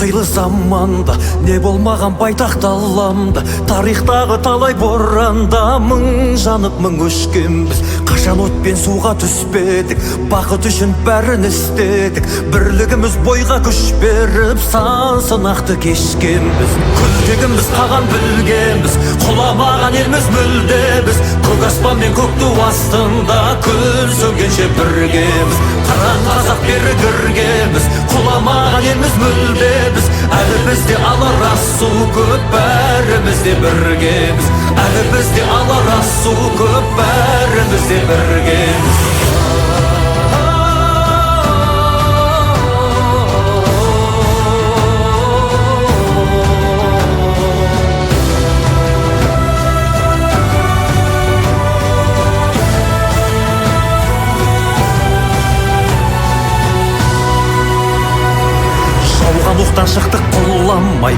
қилы заманда не болмаған байтақ даламда, тарихтағы талай боранда мың жанып мың өшкенбіз. Қашан отпен суға түспедік, бақыт үшін бәрін істедік. Бірлігіміз бойға күш беріп, сан сынақты кешкенбіз. Күлтегіміз қаған білгенбіз, құламаған елміз мүлдеміз. Көк аспан мен көк ту астында күн сөнгенше біргеміз. Қыран қазақ бері кіргенбіз, құламаған елміз мүлдеміз. Әлі бізде алар асу көп, бәріміз де біргеміз. Әлі бізде алар асу көп, бәріміз де біргеміз. Жауған оқтан шықтық құламай,